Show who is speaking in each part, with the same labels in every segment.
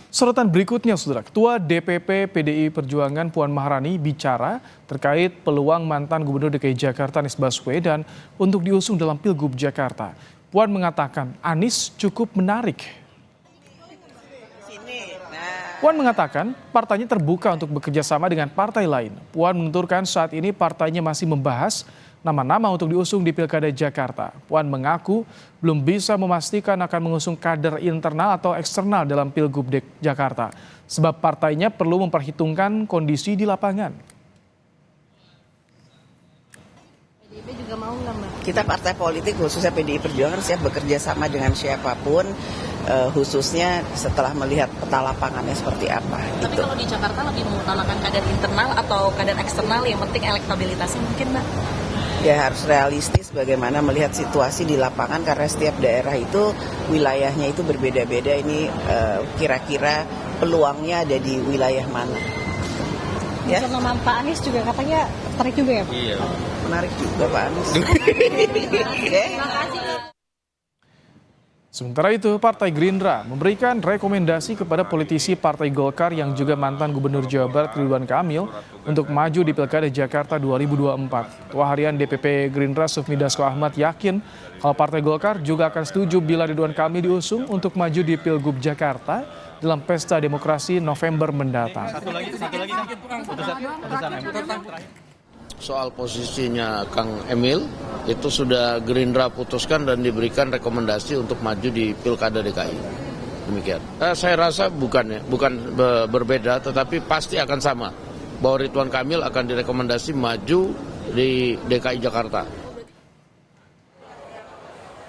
Speaker 1: Sorotan berikutnya, Saudara, Ketua DPP PDI Perjuangan Puan Maharani bicara terkait peluang mantan Gubernur DKI Jakarta Anies Baswedan untuk diusung dalam Pilgub Jakarta. Puan mengatakan Anies cukup menarik. Puan mengatakan partainya terbuka untuk bekerja sama dengan partai lain. Puan menuturkan saat ini partainya masih membahas nama-nama untuk diusung di Pilkada Jakarta. Puan mengaku belum bisa memastikan akan mengusung kader internal atau eksternal dalam Pilgub Jakarta, sebab partainya perlu memperhitungkan kondisi di lapangan.
Speaker 2: PDIP juga mau nggak, Mbak?
Speaker 3: Kita partai politik khususnya PDI Perjuangan siap bekerja sama dengan siapapun, khususnya setelah melihat peta lapangannya seperti apa.
Speaker 2: Tapi
Speaker 3: gitu.
Speaker 2: kalau di Jakarta lebih mengutamakan kader internal atau kader eksternal, yang penting elektabilitasnya mungkin, Mbak?
Speaker 3: Ya harus realistis bagaimana melihat situasi di lapangan karena setiap daerah itu wilayahnya itu berbeda-beda. Ini kira-kira peluangnya ada di wilayah mana. Ya.
Speaker 4: Nama Pak Anies juga katanya tertarik juga ya Pak?
Speaker 3: Iya. Menarik juga Pak Anies.
Speaker 1: Sementara itu, Partai Gerindra memberikan rekomendasi kepada politisi Partai Golkar yang juga mantan Gubernur Jawa Barat Ridwan Kamil untuk maju di Pilkada Jakarta 2024. Ketua Harian DPP Gerindra Sufmi Dasko Ahmad yakin kalau Partai Golkar juga akan setuju bila Ridwan Kamil diusung untuk maju di Pilgub Jakarta dalam Pesta Demokrasi November mendatang.
Speaker 5: Soal posisinya Kang Emil itu sudah Gerindra putuskan dan diberikan rekomendasi untuk maju di Pilkada DKI. Demikian. Saya rasa bukan berbeda, tetapi pasti akan sama. Bahwa Ridwan Kamil akan direkomendasi maju di DKI Jakarta.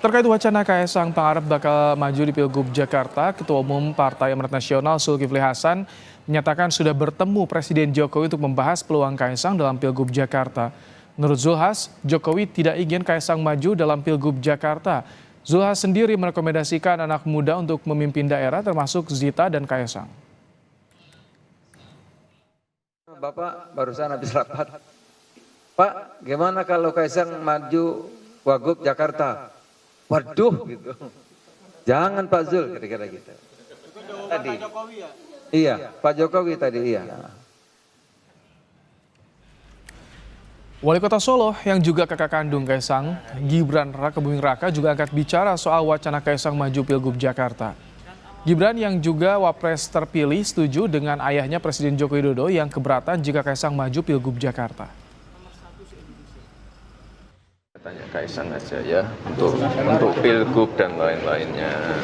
Speaker 1: Terkait wacana Kaesang Pangarep bakal maju di Pilgub Jakarta, Ketua Umum Partai Amanat Nasional Zulkifli Hasan menyatakan sudah bertemu Presiden Jokowi untuk membahas peluang Kaesang dalam Pilgub Jakarta. Menurut Zulhas, Jokowi tidak ingin Kaesang maju dalam Pilgub Jakarta. Zulhas sendiri merekomendasikan anak muda untuk memimpin daerah termasuk Zita dan Kaesang.
Speaker 6: Bapak barusan habis rapat. Pak, gimana kalau Kaesang maju Wagub Jakarta? Waduh gitu. Jangan Pak Zul, kira-kira gitu. Tadi. Iya, Pak Jokowi tadi iya.
Speaker 1: Wali Kota Solo yang juga kakak kandung Kaesang, Gibran Rakebuming Raka juga angkat bicara soal wacana Kaesang maju Pilgub Jakarta. Gibran yang juga wapres terpilih setuju dengan ayahnya Presiden Joko Widodo yang keberatan jika Kaesang maju Pilgub Jakarta.
Speaker 7: Tanya Kaesang aja ya untuk Pilgub dan lain-lainnya.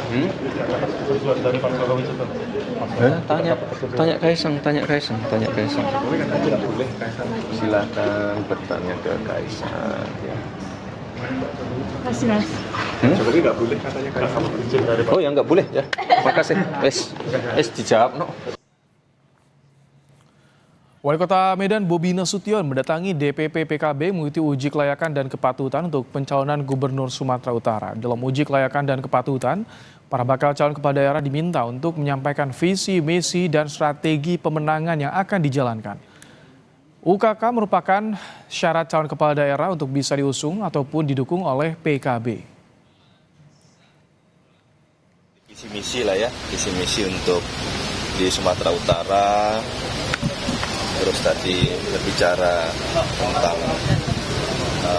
Speaker 7: Tanya Kaesang. Silakan bertanya ke Kaesang.
Speaker 4: Mas.
Speaker 8: Jokowi nggak boleh katanya Kaesang izin dari Pak.
Speaker 7: Oh ya nggak boleh ya. Makasih. Wes dijawab no.
Speaker 1: Wali Kota Medan Bobi Nasution mendatangi DPP PKB mengikuti uji kelayakan dan kepatutan untuk pencalonan Gubernur Sumatera Utara. Dalam uji kelayakan dan kepatutan, para bakal calon kepala daerah diminta untuk menyampaikan visi, misi, dan strategi pemenangan yang akan dijalankan. UKK merupakan syarat calon kepala daerah untuk bisa diusung ataupun didukung oleh PKB.
Speaker 9: Visi misi lah ya, visi misi untuk di Sumatera Utara. Terus tadi berbicara tentang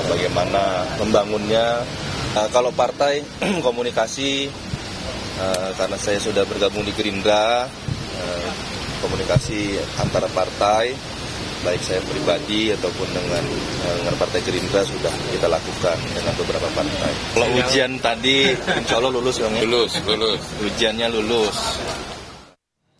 Speaker 9: bagaimana membangunnya. Kalau partai komunikasi, karena saya sudah bergabung di Gerindra, komunikasi antara partai, baik saya pribadi ataupun dengan partai Gerindra sudah kita lakukan dengan beberapa partai. Kalau ujian tadi, insya Allah lulus dong ya? Lulus. Ujiannya lulus.